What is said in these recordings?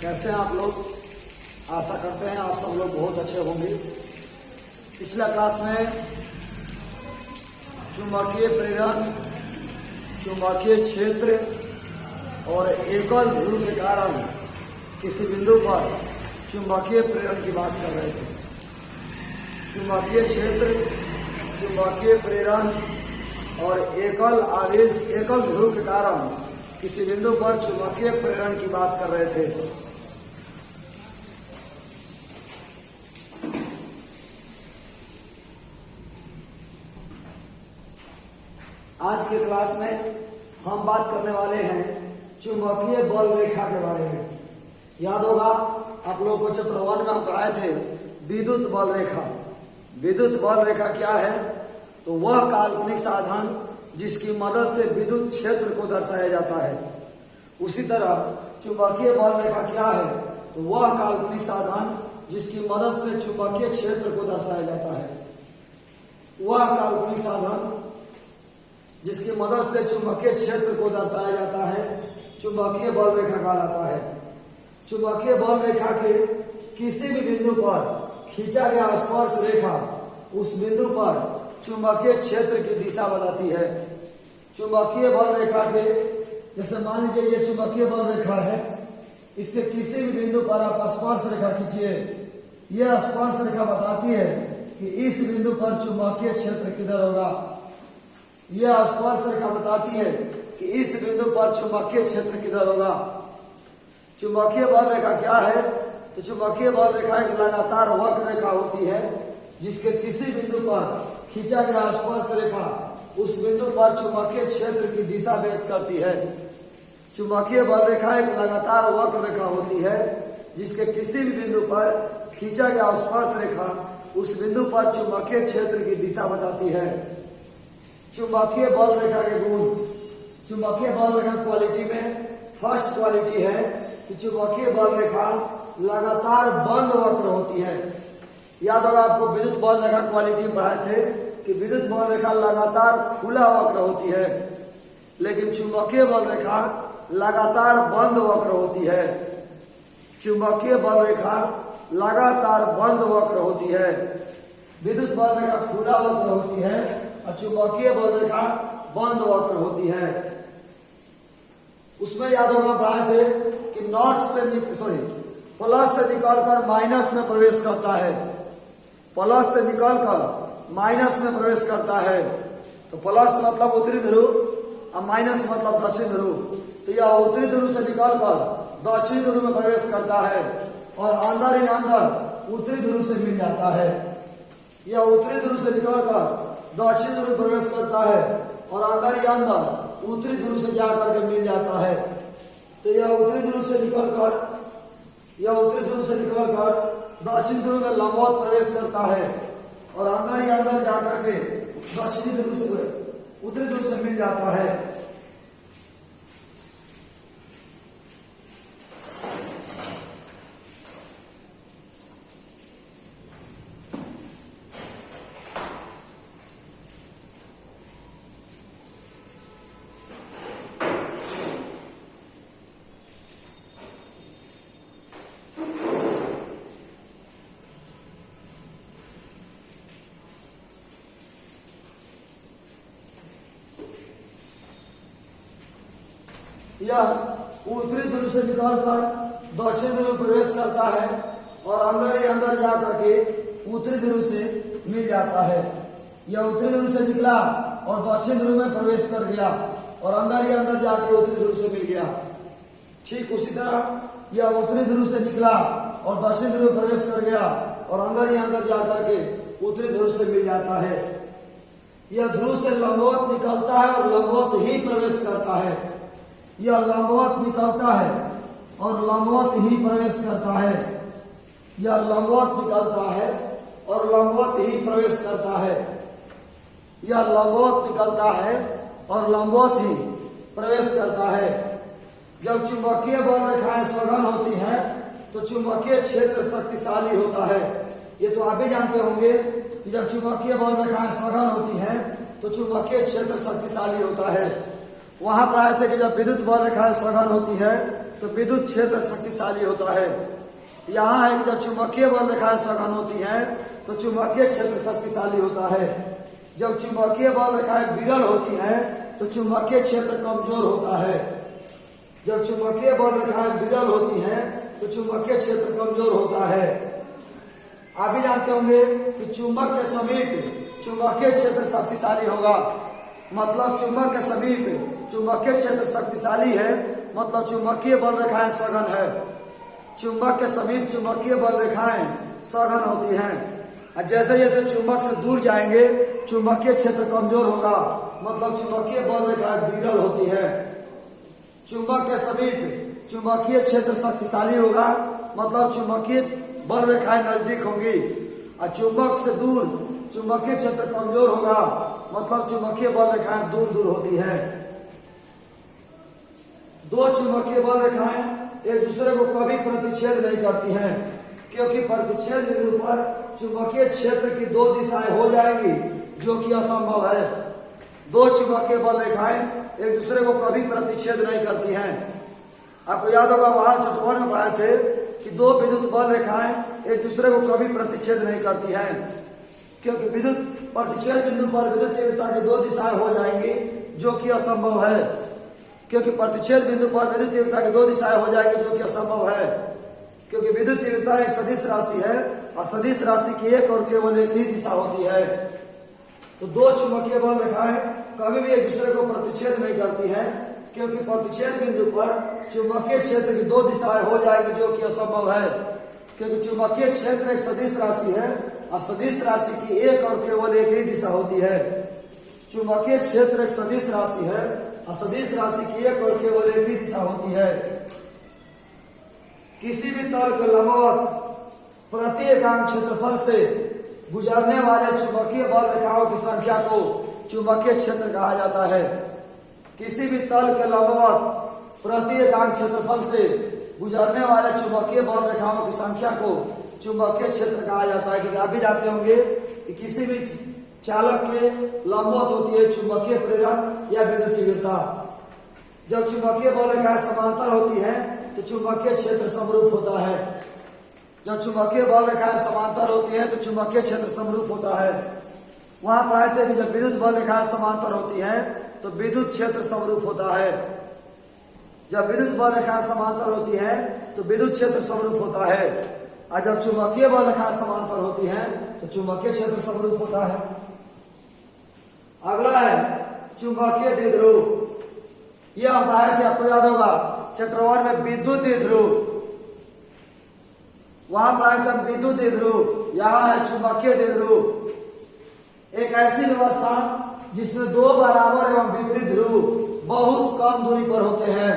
कैसे हैं आप लोग? आशा करते हैं आप सब लोग बहुत अच्छे होंगे। पिछला क्लास में चुंबकीय प्रेरण, चुंबकीय क्षेत्र और एकल ध्रुव के कारण किसी बिंदु पर चुंबकीय प्रेरण की बात कर रहे थे। चुंबकीय क्षेत्र, चुंबकीय प्रेरण और एकल आवेश, एकल ध्रुव के कारण किसी बिंदु पर चुंबकीय प्रेरण की बात कर रहे थे। आज के क्लास में हम बात करने वाले हैं चुंबकीय बल रेखा के बारे में। याद होगा आप लोगों को चैप्टर 1 में हम पढ़ाए थे विद्युत बल रेखा। विद्युत बल रेखा क्या है? तो वह काल्पनिक साधन जिसकी मदद से विद्युत क्षेत्र को दर्शाया जाता है। उसी तरह चुंबकीय बल रेखा क्या है? तो वह काल्पनिक साधन जिसकी मदद से चुंबकीय क्षेत्र को दर्शाया जाता है। वह काल्पनिक साधन जिसकी मदद से चुंबकीय क्षेत्र को दर्शाया जाता है चुंबकीय बल रेखा कहलाता है। चुंबकीय बल रेखा के किसी भी बिंदु पर खींचा गया स्पर्श रेखा उस बिंदु पर चुंबकीय क्षेत्र की दिशा बताती है। चुंबकीय बल रेखा के, जैसे मान लीजिए ये चुंबकीय बल रेखा है, इसके किसी भी बिंदु पर आप स्पर्श रेखा खींचिए, यह स्पर्श रेखा बताती है कि इस बिंदु पर चुंबकीय क्षेत्र किधर होगा। यह स्पर्श रेखा बताती है कि इस बिंदु पर चुंबकीय क्षेत्र किधर होगा। चुंबकीय बल रेखा क्या है? तो चुंबकीय बल रेखा एक लगातार वक्र रेखा होती है जिसके किसी बिंदु पर खींचा गया स्पर्श रेखा उस बिंदु पर चुंबकीय क्षेत्र की दिशा व्यक्त करती है। चुंबकीय बल रेखा एक लगातार वक्र रेखा होती है जिसके किसी भी बिंदु पर खींचा गया स्पर्श रेखा उस बिंदु पर चुंबकीय क्षेत्र की दिशा बताती है। चुंबकीय बल रेखा के गुण। चुंबकीय बल रेखा क्वालिटी में फर्स्ट क्वालिटी है कि चुंबकीय बल रेखा लगातार बंद वक्र होती है। याद होगा आपको विद्युत बल रेखा क्वालिटी में पढ़ाए थे कि विद्युत बल रेखा लगातार खुला वक्र होती है, लेकिन चुंबकीय बल रेखा लगातार बंद वक्र होती है। चुंबकीय बल रेखा लगातार बंद वक्र होती है। विद्युत बल रेखा खुला वक्र होती है और चुंबकीय बल रेखा बंद वक्र होती है। उसमें याद होगा पढ़ाए थे कि प्लस से निकलकर माइनस में प्रवेश करता है। प्लस से निकलकर माइनस में प्रवेश करता है। तो प्लस मतलब उत्तरी ध्रुव और माइनस मतलब दक्षिण ध्रुव। तो यह उत्तरी ध्रुव से निकलकर दक्षिण ध्रुव में प्रवेश करता है और अंदर ही अंदर उत्तरी ध्रुव से मिल जाता है। यह उत्तरी ध्रुव से निकलकर दक्षिण ध्रुव प्रवेश करता है और अंदर ही अंदर उत्तरी ध्रुव से जाकर के मिल जाता है। तो यह उत्तरी ध्रुव से निकलकर दक्षिण ध्रुव में लंबवत प्रवेश करता है और अंदर ही अंदर जाकर के दक्षिणी ध्रुव से उत्तरी ध्रुव से मिल जाता है। यह उत्तरी ध्रुव से निकलकर दक्षिण ध्रुव प्रवेश करता है और अंदर ही अंदर जाकर के उत्तरी ध्रुव से मिल जाता है। यह उत्तरी ध्रुव से निकला और दक्षिण ध्रुव में प्रवेश कर गया और अंदर ही अंदर जाके उत्तरी ध्रुव से मिल गया। ठीक उसी तरह यह उत्तरी ध्रुव से निकला और दक्षिण ध्रुव में प्रवेश कर गया और अंदर ही अंदर जाकर के उत्तरी ध्रुव से मिल जाता है। यह ध्रुव से लंबवत निकलता है और लंबवत ही प्रवेश करता है। यह लंबवत निकलता है और लंबवत ही प्रवेश करता है। यह लंबवत निकलता है और लंबवत ही प्रवेश करता है। यह लंबवत निकलता है और लंबवत ही प्रवेश करता है। जब चुंबकीय बल रेखाएं सघन होती हैं तो चुंबकीय क्षेत्र शक्तिशाली होता है। ये तो आप भी जानते होंगे कि जब चुंबकीय बल रेखाएं सघन होती हैं तो चुंबकीय क्षेत्र शक्तिशाली होता है। वहां पर आए थे कि जब विद्युत बल रेखाएं सघन होती है तो विद्युत क्षेत्र शक्तिशाली होता है। यहाँ है कि जब चुंबकीय बल रेखाएं सघन होती हैं तो चुंबकीय क्षेत्र शक्तिशाली होता है। जब चुंबकीय बल रेखाएं विरल होती हैं तो चुंबकीय क्षेत्र कमजोर होता है। जब चुंबकीय बल रेखाएं विरल होती हैं तो चुंबकीय क्षेत्र कमजोर होता है। आप भी जानते होंगे कि चुंबक के समीप चुंबकीय क्षेत्र शक्तिशाली होगा, मतलब चुंबक के समीप चुंबकीय क्षेत्र शक्तिशाली है, मतलब चुंबकीय बल रेखाएं सघन है। चुंबक के समीप चुंबकीय बल रेखाएं सघन होती हैं और जैसे जैसे चुंबक से दूर जाएंगे चुंबकीय क्षेत्र कमजोर होगा, मतलब चुंबकीय बल रेखाएं विरल होती है। चुंबक के समीप चुंबकीय क्षेत्र शक्तिशाली होगा, मतलब चुंबकीय बल रेखाएं नजदीक होंगी और चुंबक से दूर चुंबकीय क्षेत्र कमजोर होगा, मतलब चुंबकीय बल रेखाएं दूर दूर होती हैं। दो चुंबकीय बल रेखाएं एक दूसरे को कभी प्रतिच्छेद नहीं करती हैं, क्योंकि प्रतिच्छेद बिंदु पर चुंबकीय क्षेत्र की दो दिशाएं हो जाएंगी, जो कि असंभव है। दो चुंबकीय बल रेखाएं एक दूसरे को कभी प्रतिच्छेद नहीं करती हैं। आपको याद होगा वहां चतुर्भुज में पढ़ाए थे कि दो विद्युत बल रेखाएं एक दूसरे को कभी प्रतिच्छेद नहीं करती हैं, क्योंकि विद्युत प्रतिच्छेद बिंदु पर विद्युत तीव्रता की दो दिशाएं हो जाएंगी, जो कि असंभव है। क्योंकि प्रतिच्छेद बिंदु पर विद्युत तीव्रता की दो दिशाएं हो जाएंगी, जो कि असंभव है, क्योंकि विद्युत तीव्रता एक सदिश राशि है और सदिश राशि की एक और केवल एक ही दिशा होती है। तो दो चुंबकीय बल रेखाएं कभी भी एक दूसरे को प्रतिच्छेद नहीं करती हैं, क्योंकि प्रतिच्छेद बिंदु पर चुंबकीय क्षेत्र की दो दिशाएं हो जाएंगी, जो कि असंभव है। क्योंकि चुंबकीय क्षेत्र एक सदिश राशि है और सदिश राशि की एक और केवल एक ही दिशा होती है। चुंबकीय क्षेत्र एक सदिश राशि है और सदिश राशि की एक और केवल एक ही दिशा होती है। किसी भी तल के लंबवत प्रति एकांक क्षेत्रफल से गुजरने वाले चुंबकीय बल रेखाओं की संख्या को चुंबकीय क्षेत्र कहा जाता है। किसी भी तल के लंबवत प्रति एकांक क्षेत्रफल से गुजरने वाले चुंबकीय बल रेखाओं की संख्या को चुंबकीय क्षेत्र कहा जाता है। क्योंकि आप भी जानते होंगे कि किसी भी चालक के लंबवत होती है चुंबकीय प्रेरण या विद्युत तीव्रता। जब चुंबकीय बल रेखाएं समांतर होती हैं तो चुंबकीय क्षेत्र समरूप होता है। जब चुंबकीय बल रेखाएं समांतर होती है तो चुंबकीय क्षेत्र समरूप होता है। वहां पढ़ाए थे कि जब विद्युत बल रेखाएं समांतर होती हैं तो विद्युत क्षेत्र समरूप होता है। जब विद्युत बल रेखाएं समांतर होती हैं तो विद्युत क्षेत्र समरूप होता है, और जब चुंबकीय बल रेखाएं समांतर होती हैं तो चुंबकीय क्षेत्र समरूप होता है। अगला है चुंबकीय द्विध्रुव। यह हम पढ़ाए थे, आपको याद होगा चक्रवात में विद्युत द्विध्रुव। वहां पढ़ाए थे विद्युत द्विध्रुव, यहाँ है चुंबकीय द्विध्रुव। एक ऐसी व्यवस्था जिसमें दो बराबर एवं विपरीत ध्रुव बहुत कम दूरी पर होते हैं।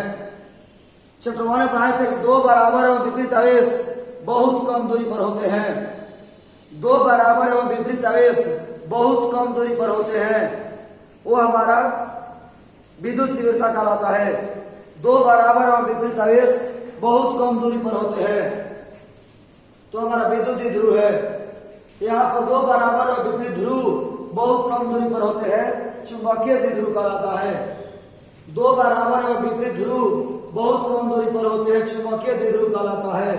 चक्रवात में पढ़ाए थे कि दो बराबर एवं विपरीत आवेश बहुत कम दूरी पर होते हैं। दो बराबर एवं विपरीत आवेश बहुत कम दूरी पर होते हैं, वो हमारा विद्युत तीव्रता कहलाता है। दो बराबर एवं विपरीत आवेश बहुत कम दूरी पर होते हैं तो हमारा विद्युत द्विध्रुव है। यहाँ पर दो बराबर और विपरीत ध्रुव बहुत कम दूरी पर होते हैं, चुंबकीय द्विध्रुव कहलाता है। दो बराबर और विपरीत ध्रुव बहुत कम दूरी पर होते हैं, चुंबकीय द्विध्रुव कहलाता है।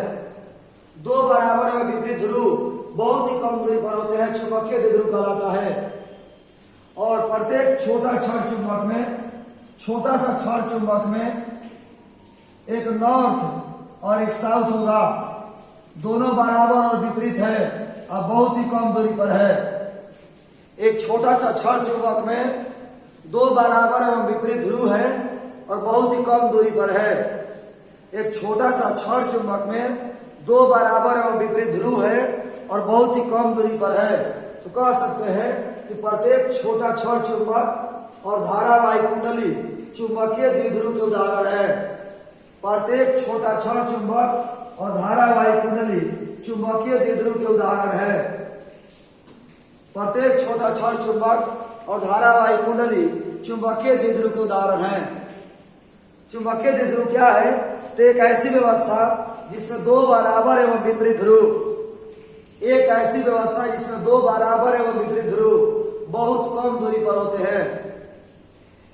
दो बराबर और विपरीत ध्रुव बहुत ही कम दूरी पर होते हैं, चुंबकीय द्विध्रुव कहलाता है। और प्रत्येक छोटा छड़ चुंबक में, छोटा सा छड़ चुंबक में एक नॉर्थ और एक साउथ होगा, दोनों बराबर और विपरीत है और बहुत ही कम दूरी पर है। एक छोटा सा छड़ चुंबक में दो बराबर एवं विपरीत ध्रुव है और बहुत ही कम दूरी पर है। एक छोटा सा छड़ चुंबक में दो बराबर एवं विपरीत ध्रुव है और बहुत ही कम दूरी पर है। तो कह सकते हैं कि प्रत्येक छोटा छड़ चुंबक और धारावाही कुंडली चुंबकीय द्विध्रुव के उदाहरण है। प्रत्येक छोटा छड़ चुंबक और धारावाही कुंडली चुंबकीय द्विध्रुव के उदाहरण है। प्रत्येक छोटा छड़ चुंबक और धारावाही कुंडली चुंबकीय द्विध्रुव के उदाहरण है। चुंबकीय द्विध्रुव क्या है? तो एक ऐसी व्यवस्था जिसमें दो बराबर एवं विपरीत ध्रुव, एक ऐसी व्यवस्था जिसमें दो बराबर एवं विपरीत ध्रुव बहुत कम दूरी पर होते हैं।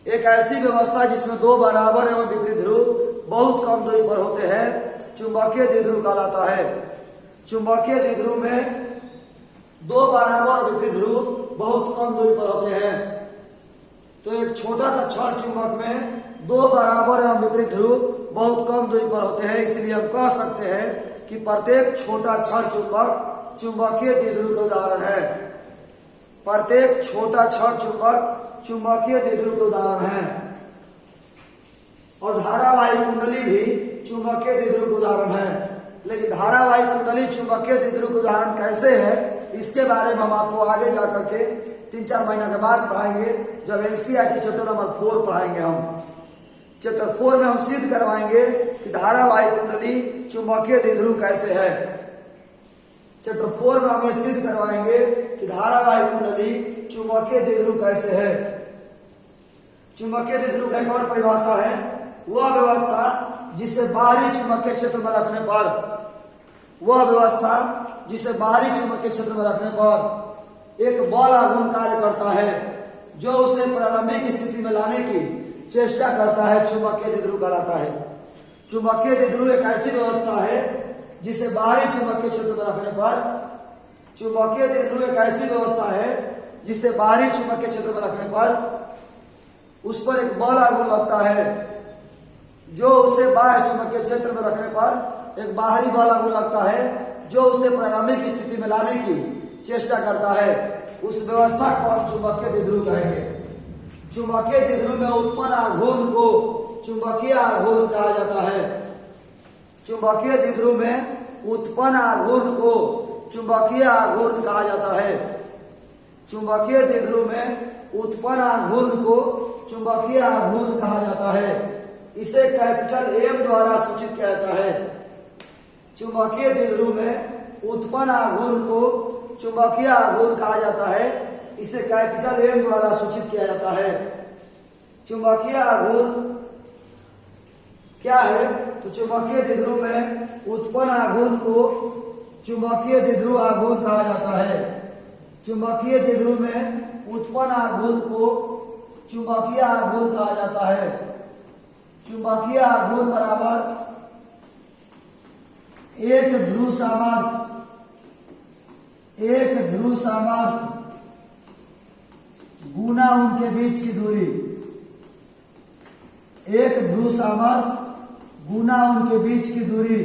एक ऐसी व्यवस्था जिसमें दो बराबर एवं विपरीत ध्रुव बहुत कम दूरी पर होते हैं चुंबकीय द्विध्रुव कहलाता है। चुंबकीय द्विध्रुव में दो बराबर विपरीत ध्रुव बहुत कम दूरी पर होते हैं। तो एक छोटा सा क्षण चुंबक में दो बराबर एवं विपरीत ध्रुव बहुत कम दूरी पर होते हैं, इसलिए हम कह सकते हैं कि प्रत्येक छोटा क्षण चुंबक चुंबकीय द्विध्रुव का उदाहरण है। प्रत्येक छोटा क्षण चुंबक चुंबकीय द्विध्रुव का उदाहरण है। और धारावाही कुंडली भी चुंबकीय द्विध्रुव का उदाहरण है। लेकिन धारावाही कुंडली चुंबकीय द्विध्रुव का उदाहरण कैसे है, इसके बारे में हम आपको आगे जाकर के 3-4 महीना के बाद पढ़ाएंगे, जब एनसीईआरटी चैप्टर नंबर 4 पढ़ाएंगे। हम चैप्टर 4 में हम सिद्ध करवाएंगे कि धारावाही कुंडली चुंबकीय द्विध्रुव कैसे है। चैप्टर 4 में हम ये सिद्ध करवाएंगे कि धारावाही कुंडली चुंबकीय द्विध्रुव कैसे है। चुंबकीय द्विध्रुव का एक और परिभाषा है, वह व्यवस्था जिसे बाहरी चुंबकीय क्षेत्र में रखने पर, वह व्यवस्था जिसे बाहरी चुंबकीय क्षेत्र में रखने पर एक बल आघूर्ण कार्य करता है, जो उसे प्रारंभिक स्थिति में लाने की चेष्टा करता है, चुंबकीय द्विध्रुव कहलाता है। चुंबकीय द्विध्रुव एक ऐसी व्यवस्था है जिसे बाहरी चुंबकीय क्षेत्र में रखने पर, चुंबकीय द्विध्रुव एक ऐसी व्यवस्था है जिसे बाहरी चुंबकीय क्षेत्र में रखने पर उस पर एक बल आघूर्ण लगता है, जो उसे बाह्य चुंबकीय क्षेत्र में रखने पर एक बाहरी बल आघूर्ण लगता है, जो उसे प्रारंभिक स्थिति में लाने की चेष्टा करता है। उस व्यवस्था को हम चुंबकीय द्विध्रुव कहेंगे। चुंबकीय द्विध्रुव में उत्पन्न आघूर्ण को चुंबकीय आघूर्ण कहा जाता है। चुंबकीय द्विध्रुव में उत्पन्न आघूर्ण को चुंबकीय आघूर्ण कहा जाता है। चुंबकीय द्विध्रुव में उत्पन्न आघूर्ण को चुंबकीय आघूर्ण कहा जाता है। इसे कैपिटल एम द्वारा सूचित किया जाता है। चुंबकीय द्विध्रुव में उत्पन्न आघूर्ण को चुंबकीय आघूर्ण कहा जाता है। इसे कैपिटल एम द्वारा सूचित किया जाता है। चुंबकीय आघूर्ण क्या है? तो चुंबकीय द्विध्रुव में उत्पन्न आघूर्ण को चुंबकीय द्विध्रुव आघूर्ण कहा जाता है। चुंबकीय द्विध्रुव में उत्पन्न आघूर्ण को चुंबकीय आघूर्ण कहा जाता है। चुंबकीय आघूर्ण बराबर एक ध्रुव सामर्थ्य गुना उनके बीच की दूरी। एक ध्रुव सामर्थ्य गुना उनके बीच की दूरी।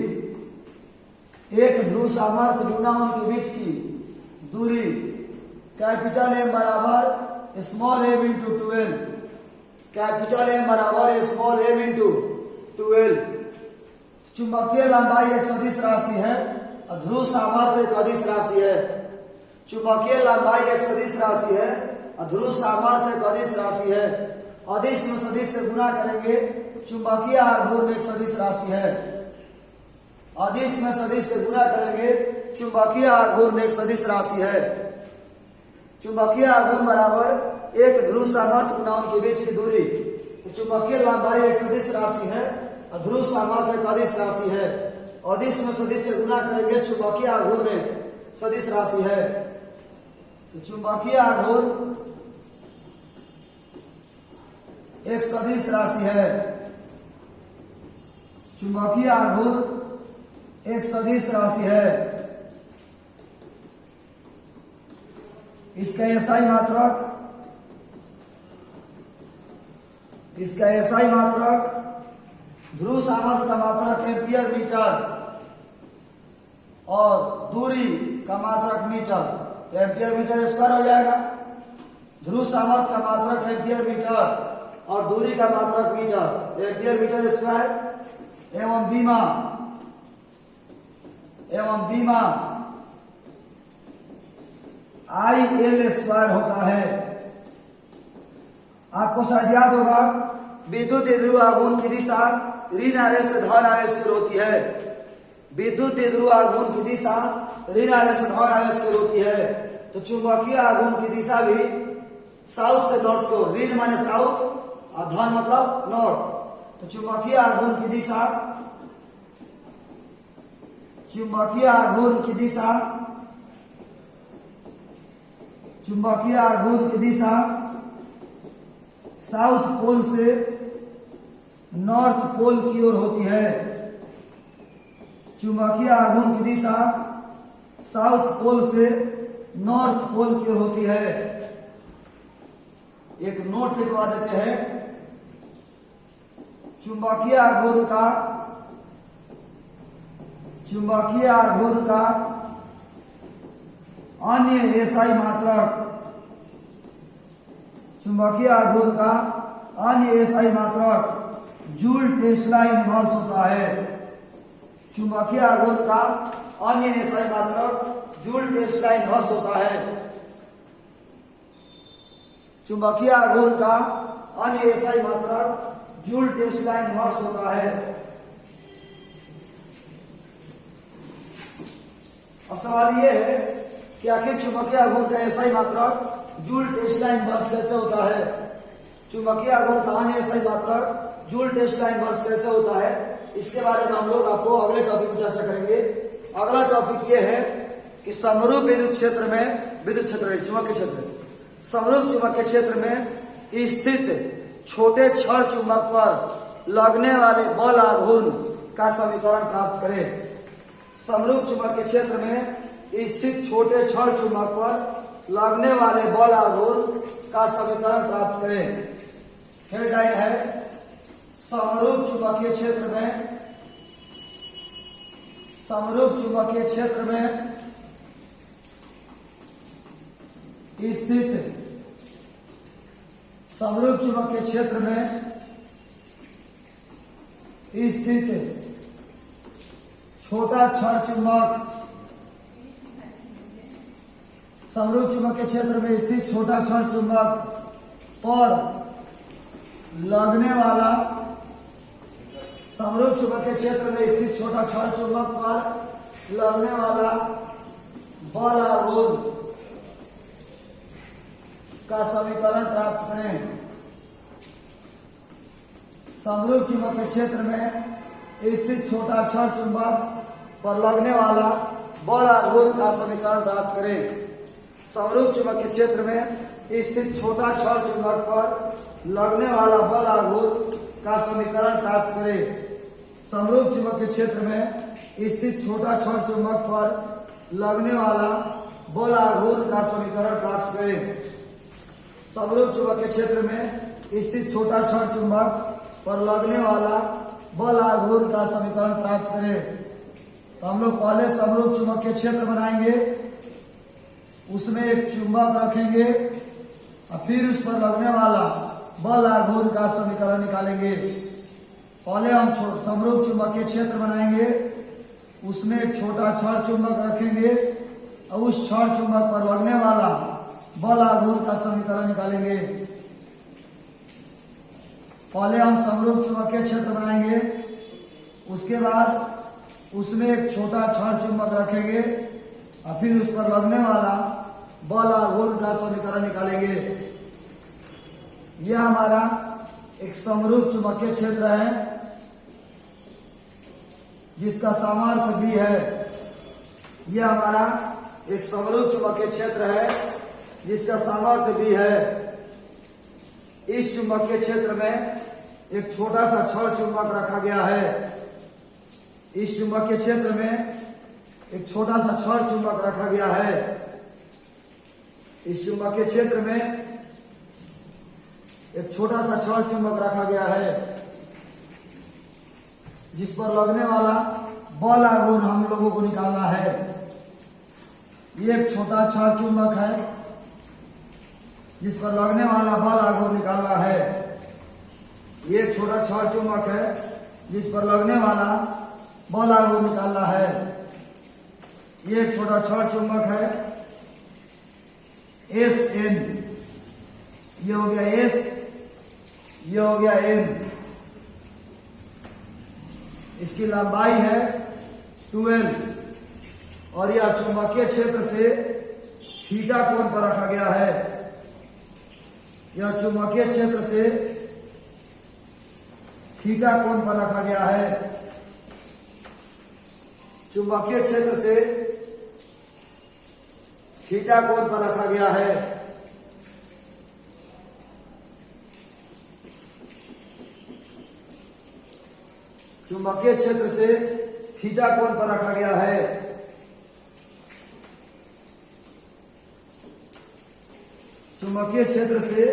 एक ध्रुव सामर्थ्य गुना उनके बीच की दूरी। कैपिटल एम बराबर small M into 12। Capital M बराबर स्मॉल एम इंटू 12। चुंबकीय लंबाई एक सदिश राशि है और ध्रुव सामर्थ्य एक अदिश राशि है। चुंबकीय लंबाई एक सदिश राशि है और ध्रुव सामर्थ्य एक अदिश राशि है। अदिश में सदिश से गुना करेंगे, चुंबकीय आघूर्ण एक सदिश राशि है। अदिश में सदिश से गुना करेंगे, चुंबकीय आघूर्ण एक सदिश राशि है। चुंबकीय आघूर्ण बराबर एक ध्रुव सामर्थ्य गुना उनके बीच की दूरी। तो चुंबकीय लंबाई एक सदिश राशि है और ध्रुव सामर्थ्य एक अदिश राशि है। अदिश में सदिश से गुना करेंगे, चुंबकीय आघूर्ण एक सदिश राशि है। तो चुंबकीय आघूर्ण एक सदिश राशि है। चुंबकीय आघूर्ण एक सदिश राशि है। इसका एसआई मात्रक ध्रुव सामर्थ्य का मात्रक एम्पियर मीटर और दूरी का मात्रक मीटर। तो एम्पियर मीटर स्क्वायर हो जाएगा। ध्रुव सामर्थ्य का मात्रक एम्पियर मीटर और दूरी का मात्रक मीटर। एम्पियर मीटर स्क्वायर एवं बीमा IL स्क्वायर होता है। आपको शायद याद होगा, विद्युत द्विध्रुव आघूर्ण की दिशा ऋण आवेश से धन आवेश की होती है। विद्युत द्विध्रुव आघूर्ण की दिशा ऋण आवेश से धन आवेश की होती है। तो चुंबकीय आघूर्ण की दिशा भी साउथ से नॉर्थ को, ऋण माने साउथ और धन मतलब नॉर्थ। तो चुंबकीय आघूर्ण की दिशा चुंबकीय आघूर्ण की दिशा साउथ पोल से नॉर्थ पोल की ओर होती है। चुंबकीय आघूर्ण की दिशा साउथ पोल से नॉर्थ पोल की ओर होती है। एक नोट लिखवा देते हैं। चुंबकीय आघूर्ण का अन्य एसआई मात्रक, चुंबकीय आघूर्ण का अन्य एसआई मात्रक जूल टेस्ला इनवर्स होता है। चुंबकीय आघूर्ण का अन्य एसआई मात्रक जूल टेस्ला इनवर्स होता है। चुंबकीय आघूर्ण का अन्य एसआई मात्रक जूल टेस्ला इनवर्स होता है। और सवाल यह है कि आखिर चुंबकीय आघूर्ण का एसआई मात्रक जूल टेस्ला इनवर्स कैसे होता है। चुंबकीय आघूर्ण का अन्य एसआई मात्रक जूल टेस्ला इनवर्स कैसे होता है, इसके बारे में हम लोग आपको अगले टॉपिक में चर्चा करेंगे। अगला टॉपिक यह है कि समरूप विद्युत क्षेत्र में, विद्युत क्षेत्र चुंबकीय क्षेत्र, समरूप चुंबकीय क्षेत्र में स्थित छोटे छड़ चुंबक पर लगने वाले बल आघूर्ण का समीकरण प्राप्त करें। समरूप चुंबकीय क्षेत्र में स्थित छोटे छड़ चुंबक पर लगने वाले बल आघूर्ण का समीकरण प्राप्त करें। हेडलाइन है समरूप चुंबकीय क्षेत्र में, समरूप चुंबकीय क्षेत्र में स्थित, समरूप चुंबकीय क्षेत्र में स्थित छोटा छड़ चुंबक, समरूप चुंबकीय क्षेत्र में स्थित छोटा छड़ चुंबक पर लगने वाला, समरूप चुंबकीय क्षेत्र में स्थित छोटा छड़ चुंबक पर लगने वाला बल आघूर्ण का समीकरण प्राप्त करें। समरूप चुंबकीय क्षेत्र में स्थित छोटा छड़ चुंबक पर लगने वाला बल आघूर्ण का समीकरण प्राप्त करें। समरूप चुंबकीय क्षेत्र में स्थित छोटा छड़ चुंबक पर लगने वाला बल आघूर्ण का समीकरण प्राप्त करें। समरूप चुंबकीय क्षेत्र में स्थित छोटा छड़ चुंबक पर लगने वाला बल आघूर्ण का समीकरण प्राप्त करें। समरूप चुंबकीय क्षेत्र में स्थित छोटा छड़ चुंबक पर लगने वाला बल आघूर्ण का समीकरण प्राप्त करें। तो हम लोग पहले समरूप चुंबकीय क्षेत्र बनाएंगे, उसमें एक चुंबक रखेंगे और फिर उस पर लगने वाला बल आघूर्ण का समीकरण निकालेंगे। पहले हम समरूप चुंबकीय क्षेत्र बनाएंगे, उसमें एक छोटा छड़ चुंबक रखेंगे और उस छड़ चुंबक पर लगने वाला बल आघूर्ण का समीकरण निकालेंगे। पहले हम समरूप चुंबकीय क्षेत्र बनाएंगे, उसके बाद उसमें एक छोटा छड़ चुंबक रखेंगे और फिर उस पर लगने वाला बल आघूर्ण का समीकरण निकालेंगे। यह हमारा एक समरूप चुंबकीय क्षेत्र है जिसका सामर्थ्य भी है। यह हमारा एक समरूप चुंबकीय क्षेत्र है जिसका सामर्थ्य भी है। इस चुंबकीय क्षेत्र में एक छोटा सा छड़ चुंबक रखा गया है। इस चुंबकीय क्षेत्र में एक छोटा सा छड़ चुंबक रखा गया है। इस चुंबकीय क्षेत्र में एक छोटा सा छड़ चुंबक रखा गया है जिस पर लगने वाला बल आघूर्ण हम लोगों को निकालना है। ये एक छोटा छड़ चुंबक है जिस पर लगने वाला बल आघूर्ण निकालना है। ये एक छोटा छड़ चुंबक है जिस पर लगने वाला बल आघूर्ण निकालना है। ये एक छोटा छड़ चुंबक है एस एन, ये हो गया एस, ये हो गया एन। इसकी लंबाई है 12 और यह चुंबकीय क्षेत्र से थीटा कोण पर रखा गया है। यह चुंबकीय क्षेत्र से थीटा कोण पर रखा गया है। चुंबकीय क्षेत्र से थीटा कोण पर रखा गया है। चुंबकीय क्षेत्र से थीटा कोण पर रखा गया है। चुंबकीय क्षेत्र से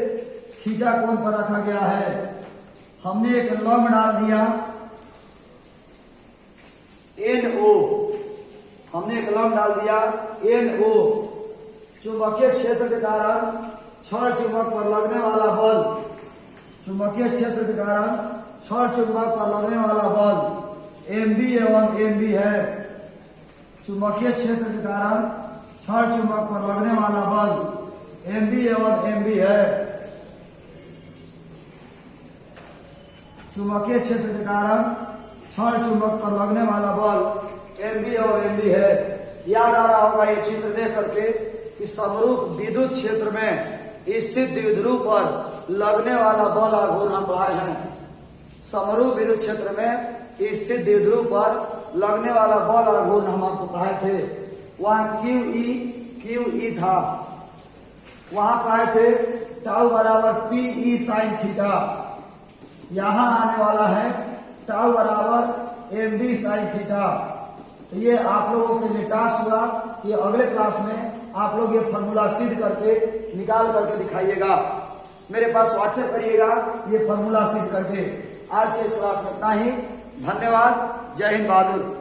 थीटा कोण पर रखा गया है। हमने एक लंब डाल दिया NO, हमने एक लंब डाल दिया NO। चुंबकीय क्षेत्र के कारण क्षण चुंबक पर लगने वाला बल, चुंबकीय क्षेत्र के कारण क्षण चुंबक पर लगने वाला बल Mb एवं Mb है। चुंबकीय क्षेत्र के कारण क्षण चुंबक पर लगने वाला बल Mb एवं Mb है। चुंबकीय क्षेत्र के कारण क्षण चुंबक पर लगने वाला बल Mb और Mb है। याद आ रहा होगा ये चित्र देख करके कि समरूप विद्युत क्षेत्र में स्थित द्विध्रुव पर लगने वाला बल आघूर्ण हम पढ़ाए हैं। समरूप विद्युत क्षेत्र में स्थित द्विध्रुव पर लगने वाला बल आघूर्ण हम आपको पढ़ाए थे। वहां QE था, वहां पढ़ाए थे टाउ बराबर PE sin थीटा। यहां आने वाला है टाउ बराबर MB sin थीटा। तो ये आप लोगों के लिए टास्क हुआ कि अगले क्लास में आप लोग ये फॉर्मूला सिद्ध करके निकाल करके दिखाइएगा। मेरे पास व्हाट्सएप करिएगा ये फॉर्मूला सिद्ध करके। आज के इस क्लास में इतना ही। धन्यवाद। जय हिंद बहादुर।